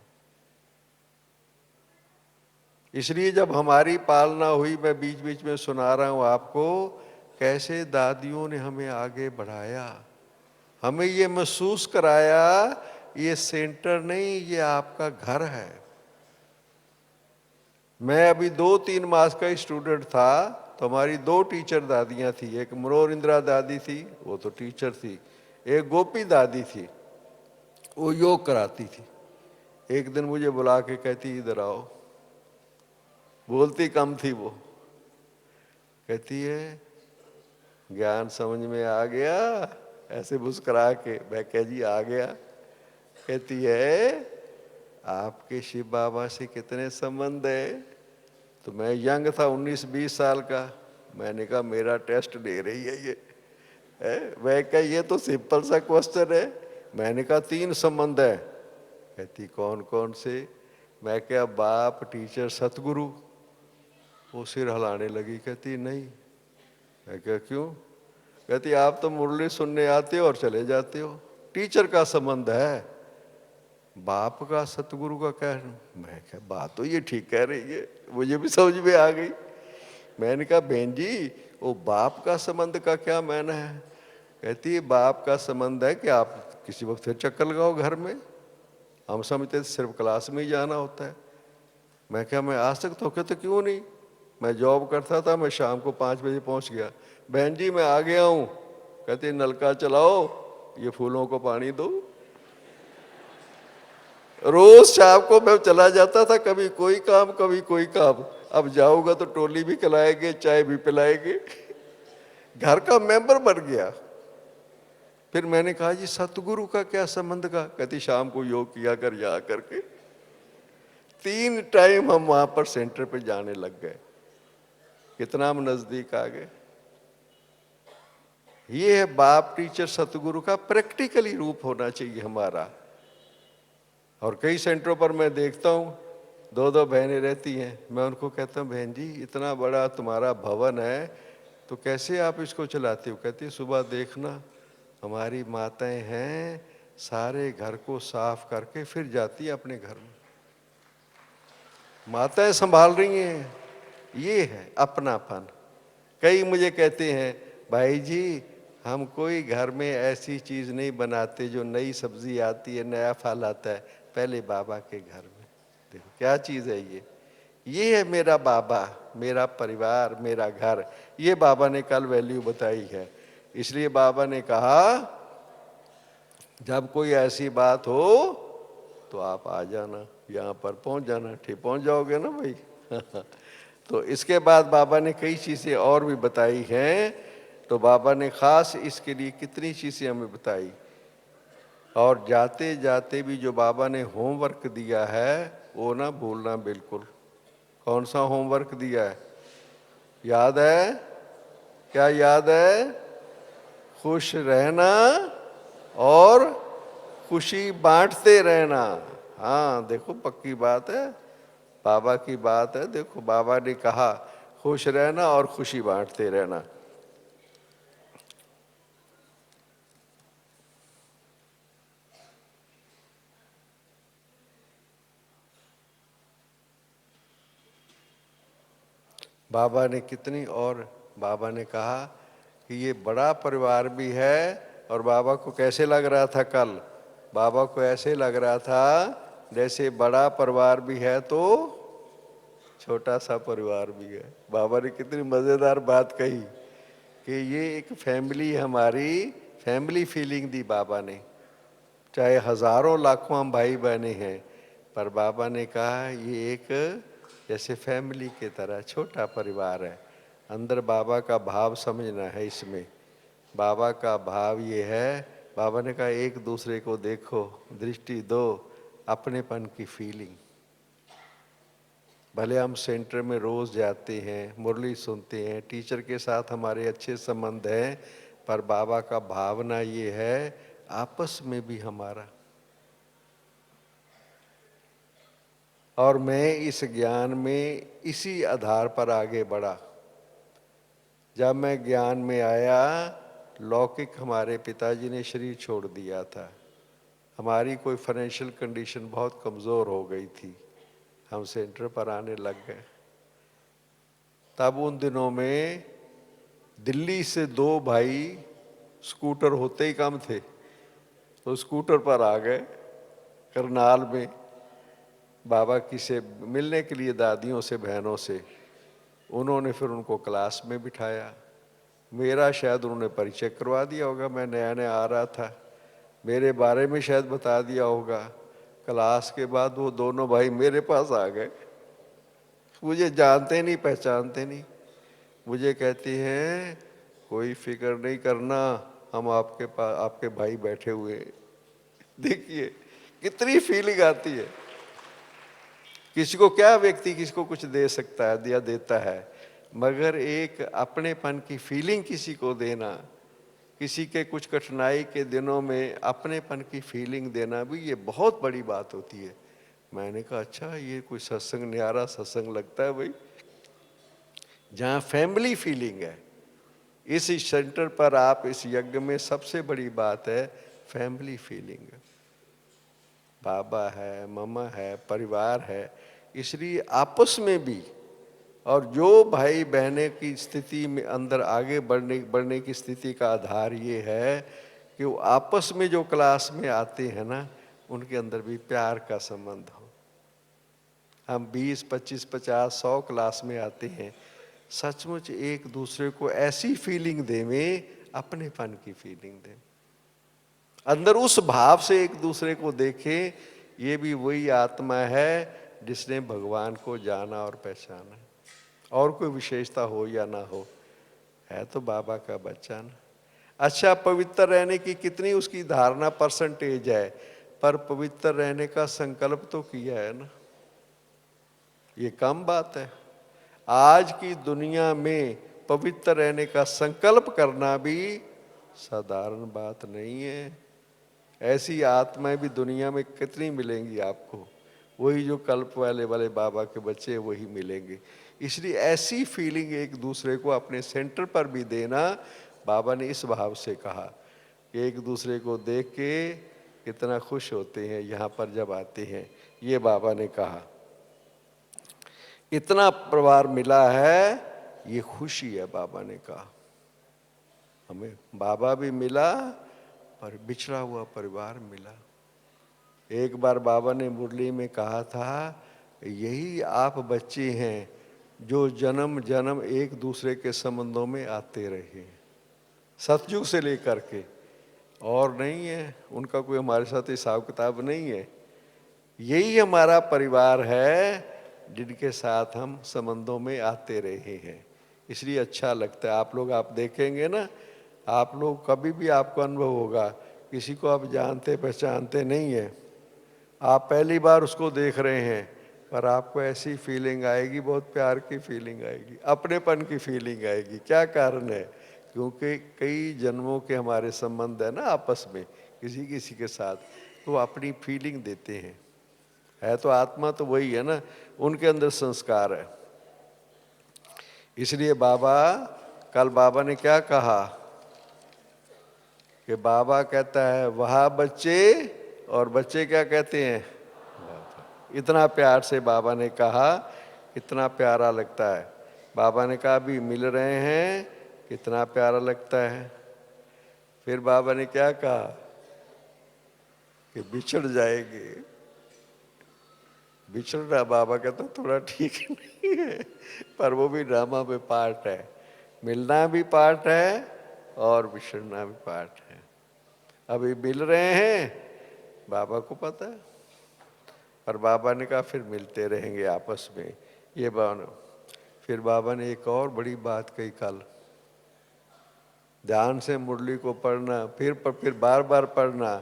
इसलिए जब हमारी पालना हुई, मैं बीच बीच में सुना रहा हूं आपको, कैसे दादियों ने हमें आगे बढ़ाया, हमें ये महसूस कराया ये सेंटर नहीं, ये आपका घर है। मैं अभी 2-3 मास का स्टूडेंट था तो हमारी 2 टीचर दादियाँ थी, एक मनोहर इंदिरा दादी थी, वो तो टीचर थी, एक गोपी दादी थी, वो योग कराती थी। एक दिन मुझे बुला के कहती इधर आओ, बोलती कम थी वो, कहती है ज्ञान समझ में आ गया, ऐसे मुस्कुरा के। मैं कह जी आ गया। कहती है आपके शिव बाबा से कितने संबंध है? तो मैं यंग था, 19-20 साल का। मैंने कहा मेरा टेस्ट ले रही है ये है? मैं कहा ये तो सिंपल सा क्वेश्चन है। मैंने कहा 3 संबंध है। कहती कौन कौन से? मैं क्या बाप, टीचर, सतगुरु। वो सिर हिलाने लगी, कहती नहीं। मैं क्या क्यों? कहती आप तो मुरली सुनने आते हो और चले जाते हो, टीचर का संबंध है, बाप का सतगुरु का क्या? मैं क्या बात तो ये ठीक कह रही है, मुझे भी समझ में आ गई। मैंने कहा बहन जी वो बाप का संबंध का क्या मायना है? कहती है बाप का संबंध है कि आप किसी वक्त फिर चक्कर लगाओ घर में, हम समझते सिर्फ क्लास में ही जाना होता है। मैं क्या मैं आ सकता हूँ? कहते क्यों नहीं, मैं जॉब करता था, मैं शाम को 5 बजे पहुँच गया। बहन जी मैं आ गया हूँ। कहते नलका चलाओ, ये फूलों को पानी दो। रोज शाम को मैं चला जाता था, कभी कोई काम कभी कोई काम। अब जाऊंगा तो टोली भी खिलाएंगे, चाय भी पिलाएंगे, घर का मेंबर बन गया। फिर मैंने कहा जी सतगुरु का क्या संबंध का? कहती शाम को योग किया कर जा करके। 3 टाइम हम वहां पर सेंटर पे जाने लग गए, कितना हम नजदीक आ गए। ये है बाप टीचर सतगुरु का प्रैक्टिकली रूप होना चाहिए हमारा। और कई सेंटरों पर मैं देखता हूँ 2-2 बहनें रहती हैं। मैं उनको कहता हूँ बहन जी इतना बड़ा तुम्हारा भवन है तो कैसे आप इसको चलाते हो? कहती है सुबह देखना हमारी माताएं हैं, सारे घर को साफ करके फिर जाती है अपने घर में, माताएं संभाल रही हैं। ये है अपनापन। कई मुझे कहते हैं भाई जी हम कोई घर में ऐसी चीज़ नहीं बनाते, जो नई सब्जी आती है, नया फल आता है, पहले बाबा के घर में। देखो क्या चीज़ है ये है मेरा बाबा, मेरा परिवार, मेरा घर। ये बाबा ने कल वैल्यू बताई है। इसलिए बाबा ने कहा जब कोई ऐसी बात हो तो आप आ जाना, यहाँ पर पहुँच जाना। ठीक पहुँच जाओगे ना भाई? तो इसके बाद बाबा ने कई चीज़ें और भी बताई हैं। तो बाबा ने खास इसके लिए कितनी चीज़ें हमें बताई। और जाते जाते भी जो बाबा ने होमवर्क दिया है वो ना भूलना बिल्कुल। कौन सा होमवर्क दिया है? याद है? क्या याद है? खुश रहना और खुशी बांटते रहना। हाँ देखो पक्की बात है, बाबा की बात है। देखो बाबा ने कहा खुश रहना और खुशी बांटते रहना। बाबा ने कितनी, और बाबा ने कहा कि ये बड़ा परिवार भी है। और बाबा को कैसे लग रहा था कल? बाबा को ऐसे लग रहा था जैसे बड़ा परिवार भी है तो छोटा सा परिवार भी है। बाबा ने कितनी मज़ेदार बात कही कि ये एक फैमिली, हमारी फैमिली फीलिंग दी बाबा ने। चाहे हज़ारों लाखों हम भाई बहने हैं, पर बाबा ने कहा ये एक जैसे फैमिली के तरह छोटा परिवार है। अंदर बाबा का भाव समझना है इसमें। बाबा का भाव ये है, बाबा ने कहा एक दूसरे को देखो, दृष्टि दो, अपनेपन की फीलिंग। भले हम सेंटर में रोज़ जाते हैं, मुरली सुनते हैं, टीचर के साथ हमारे अच्छे संबंध हैं, पर बाबा का भावना ये है आपस में भी हमारा। और मैं इस ज्ञान में इसी आधार पर आगे बढ़ा। जब मैं ज्ञान में आया, लौकिक हमारे पिताजी ने शरीर छोड़ दिया था। हमारी कोई फाइनेंशियल कंडीशन बहुत कमज़ोर हो गई थी, हम सेंटर पर आने लग गए। तब उन दिनों में दिल्ली से 2 भाई, स्कूटर होते ही कम थे, तो स्कूटर पर आ गए करनाल में बाबा की से मिलने के लिए, दादियों से, बहनों से। उन्होंने फिर उनको क्लास में बिठाया। मेरा शायद उन्होंने परिचय करवा दिया होगा, मैं नया नया आ रहा था, मेरे बारे में शायद बता दिया होगा। क्लास के बाद वो दोनों भाई मेरे पास आ गए, मुझे जानते नहीं पहचानते नहीं। मुझे कहती हैं कोई फिक्र नहीं करना, हम आपके पास, आपके भाई बैठे हुए हैं। देखिए कितनी फीलिंग आती है। किसी को क्या व्यक्ति किसी को कुछ दे सकता है या देता है, मगर एक अपनेपन की फीलिंग किसी को देना, किसी के कुछ कठिनाई के दिनों में अपनेपन की फीलिंग देना भी ये बहुत बड़ी बात होती है। मैंने कहा अच्छा ये कोई सत्संग, न्यारा सत्संग लगता है भाई, जहाँ फैमिली फीलिंग है। इस सेंटर पर आप, इस यज्ञ में सबसे बड़ी बात है फैमिली फीलिंग। बाबा है, मम्मा है, परिवार है, इसलिए आपस में भी, और जो भाई बहने की स्थिति में अंदर आगे बढ़ने की स्थिति का आधार ये है कि वो आपस में जो क्लास में आते हैं ना, उनके अंदर भी प्यार का संबंध हो। हम 20, 25, 50, 100 क्लास में आते हैं, सचमुच एक दूसरे को ऐसी फीलिंग देवें, अपनेपन की फीलिंग दें, अंदर उस भाव से एक दूसरे को देखें। ये भी वही आत्मा है जिसने भगवान को जाना और पहचाना। और कोई विशेषता हो या ना हो, है तो बाबा का बच्चा ना। अच्छा, पवित्र रहने की कितनी उसकी धारणा परसेंटेज है, पर पवित्र रहने का संकल्प तो किया है ना, ये कम बात है। आज की दुनिया में पवित्र रहने का संकल्प करना भी साधारण बात नहीं है। ऐसी आत्माएं भी दुनिया में कितनी मिलेंगी आपको, वही जो कल्प वाले बाबा के बच्चे वही मिलेंगे। इसलिए ऐसी फीलिंग एक दूसरे को अपने सेंटर पर भी देना, बाबा ने इस भाव से कहा कि एक दूसरे को देख के कितना खुश होते हैं यहाँ पर जब आते हैं। ये बाबा ने कहा इतना परिवार मिला है, ये खुशी है। बाबा ने कहा हमें बाबा भी मिला और बिछड़ा हुआ परिवार मिला। एक बार बाबा ने मुरली में कहा था, यही आप बच्चे हैं जो जन्म जन्म एक दूसरे के संबंधों में आते रहे, सतयुग से लेकर के, और नहीं है उनका कोई हमारे साथ हिसाब किताब नहीं है। यही हमारा परिवार है जिनके साथ हम संबंधों में आते रहे हैं। इसलिए अच्छा लगता है। आप लोग आप देखेंगे ना, आप लोग कभी भी आपको अनुभव होगा, किसी को आप जानते पहचानते नहीं है, आप पहली बार उसको देख रहे हैं, पर आपको ऐसी फीलिंग आएगी, बहुत प्यार की फीलिंग आएगी, अपनेपन की फीलिंग आएगी। क्या कारण है? क्योंकि कई जन्मों के हमारे संबंध है ना आपस में, किसी किसी के साथ, तो अपनी फीलिंग देते हैं। है तो आत्मा तो वही है ना, उनके अंदर संस्कार है। इसलिए बाबा, कल बाबा ने क्या कहा कि बाबा कहता है वह बच्चे, और बच्चे क्या कहते हैं? इतना प्यार से बाबा ने कहा, कितना प्यारा लगता है। बाबा ने कहा अभी मिल रहे हैं, कितना प्यारा लगता है। फिर बाबा ने क्या कहा कि बिछड़ जाएंगे। बिछड़ना बाबा कहता थोड़ा ठीक नहीं है, पर वो भी ड्रामा में पार्ट है। मिलना भी पार्ट है और बिछड़ना भी पार्ट है। अभी मिल रहे हैं, बाबा को पता है, पर बाबा ने कहा फिर मिलते रहेंगे आपस में। ये बाबा, फिर बाबा ने एक और बड़ी बात कही कल, ध्यान से मुरली को पढ़ना, फिर बार बार पढ़ना।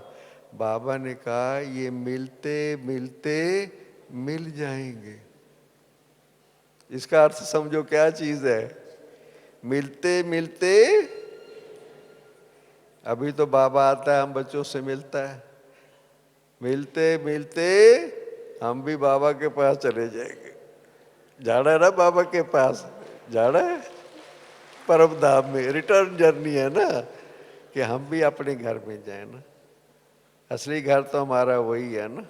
बाबा ने कहा ये मिलते मिलते मिल जाएंगे। इसका अर्थ समझो क्या चीज है? मिलते मिलते, अभी तो बाबा आता है हम बच्चों से मिलता है, मिलते मिलते हम भी बाबा के पास चले जाएंगे। जाना है ना बाबा के पास, जाना है परम धाम में, रिटर्न जर्नी है ना, कि हम भी अपने घर में जाए ना। असली घर तो हमारा वही है ना।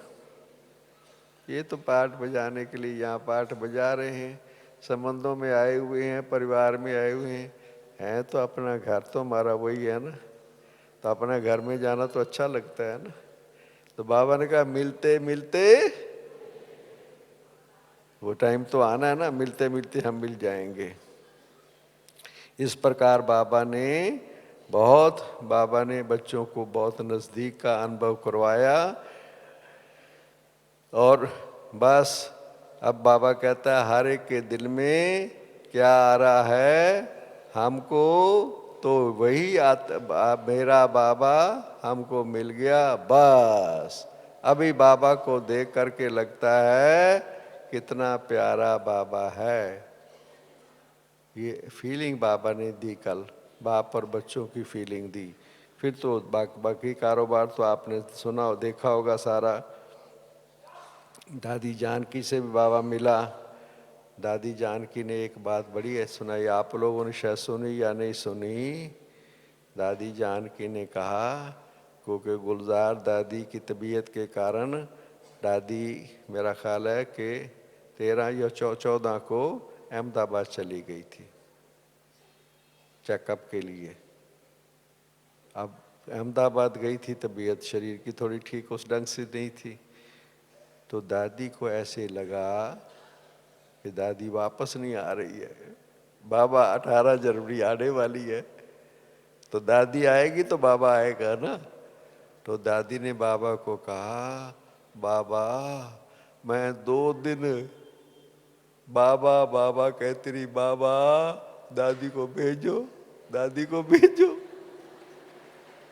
ये तो पाठ बजाने के लिए यहाँ पाठ बजा रहे हैं, संबंधों में आए हुए हैं, परिवार में आए हुए हैं, हैं तो अपना घर तो हमारा वही है ना। तो अपना घर में जाना तो अच्छा लगता है ना। तो बाबा ने कहा मिलते मिलते वो टाइम तो आना है ना, मिलते मिलते हम मिल जाएंगे। इस प्रकार बाबा ने बच्चों को बहुत नज़दीक का अनुभव करवाया। और बस अब बाबा कहता है हर एक के दिल में क्या आ रहा है, हमको तो वही मेरा बाबा हमको मिल गया बस। अभी बाबा को देख करके लगता है कितना प्यारा बाबा है। ये फीलिंग बाबा ने दी कल, बाप और बच्चों की फीलिंग दी। फिर तो बाकी कारोबार तो आपने सुना देखा होगा सारा। दादी जानकी से भी बाबा मिला। दादी जानकी ने एक बात बड़ी है सुनाई, आप लोगों ने शायद सुनी या नहीं सुनी। दादी जानकी ने कहा क्योंकि गुलजार दादी की तबीयत के कारण दादी मेरा ख्याल है कि 13 या 14 को अहमदाबाद चली गई थी चेकअप के लिए। अब अहमदाबाद गई थी, तबीयत शरीर की थोड़ी ठीक उस ढंग से नहीं थी, तो दादी को ऐसे लगा कि दादी वापस नहीं आ रही है। बाबा 18 जनवरी आने वाली है, तो दादी आएगी तो बाबा आएगा ना। तो दादी ने बाबा को कहा, बाबा मैं 2 दिन बाबा बाबा कहती रही, बाबा दादी को भेजो, दादी को भेजो।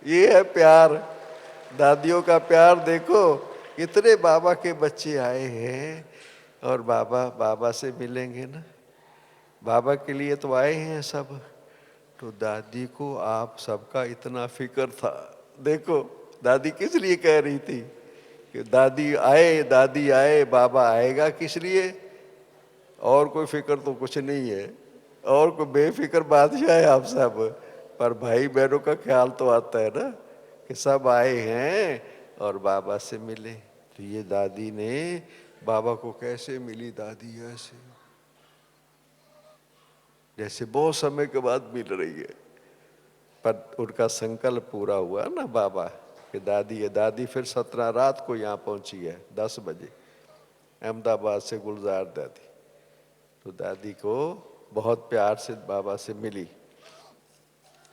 ये है प्यार, दादियों का प्यार। देखो कितने बाबा के बच्चे आए हैं और बाबा से मिलेंगे ना, बाबा के लिए तो आए हैं सब। तो दादी को आप सबका इतना फिक्र था। देखो दादी किस लिए कह रही थी कि दादी आए बाबा आएगा किस लिए, और कोई फिक्र तो कुछ नहीं है, और कोई बेफिक्र बादशाह है आप सब, पर भाई बहनों का ख्याल तो आता है ना कि सब आए हैं और बाबा से मिले। तो ये दादी ने बाबा को कैसे मिली, दादी ऐसे जैसे बहुत समय के बाद मिल रही है, पर उनका संकल्प पूरा हुआ ना बाबा कि दादी है। दादी फिर 17 रात को यहाँ पहुंची है 10 बजे अहमदाबाद से गुलजार दादी। तो दादी को बहुत प्यार से बाबा से मिली।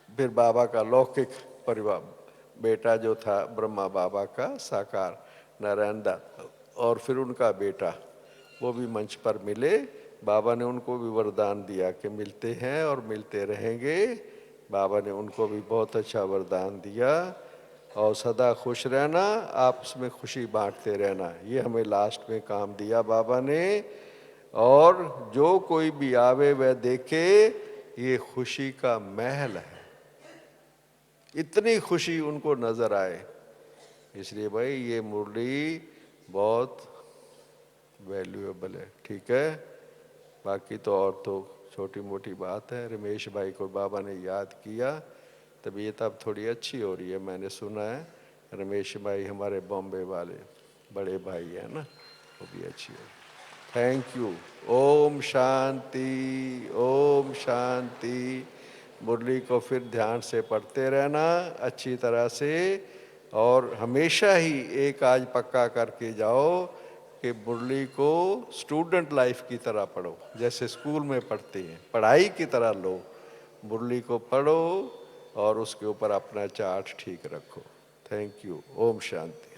फिर बाबा का लौकिक परिवार बेटा जो था ब्रह्मा बाबा का साकार नारायण दास, और फिर उनका बेटा वो भी मंच पर मिले। बाबा ने उनको भी वरदान दिया कि मिलते हैं और मिलते रहेंगे। बाबा ने उनको भी बहुत अच्छा वरदान दिया, और सदा खुश रहना, आपस में खुशी बांटते रहना, ये हमें लास्ट में काम दिया बाबा ने। और जो कोई भी आवे वह देखे ये खुशी का महल है, इतनी खुशी उनको नजर आए। इसलिए भाई ये मुरली बहुत वैल्यूएबल है, ठीक है। बाकी तो और तो छोटी मोटी बात है। रमेश भाई को बाबा ने याद किया, तबीयत अब थोड़ी अच्छी हो रही है मैंने सुना है। रमेश भाई हमारे बॉम्बे वाले बड़े भाई है ना, वो भी अच्छी है। Thank you. ओम शांति, ओम शांति। मुरली को फिर ध्यान से पढ़ते रहना अच्छी तरह से, और हमेशा ही एक आज पक्का करके जाओ कि मुरली को स्टूडेंट लाइफ की तरह पढ़ो, जैसे स्कूल में पढ़ते हैं पढ़ाई की तरह लो। मुरली को पढ़ो और उसके ऊपर अपना चार्ट ठीक रखो। Thank you. ओम शांति।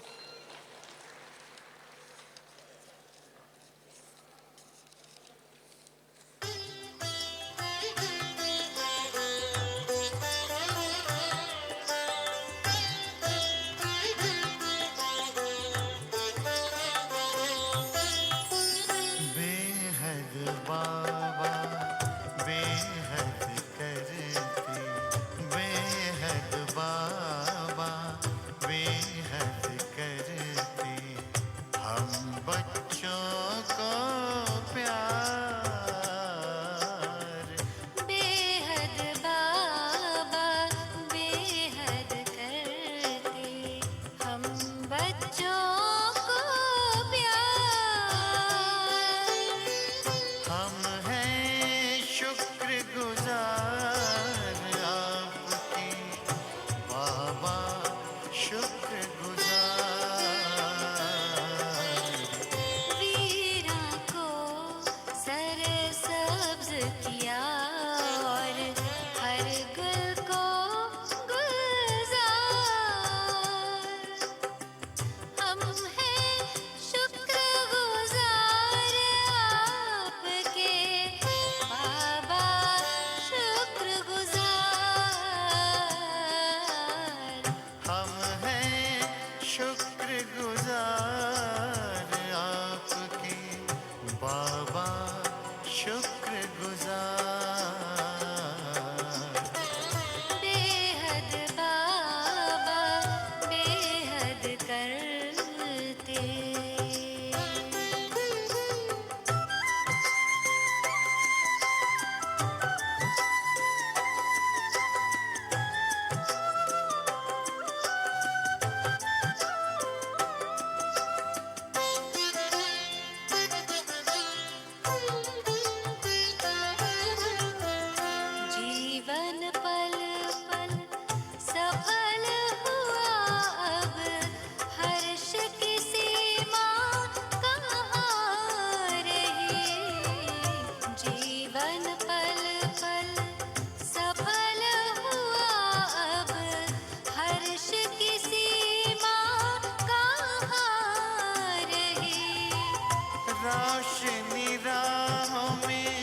रोशनी राहों में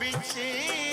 बिछे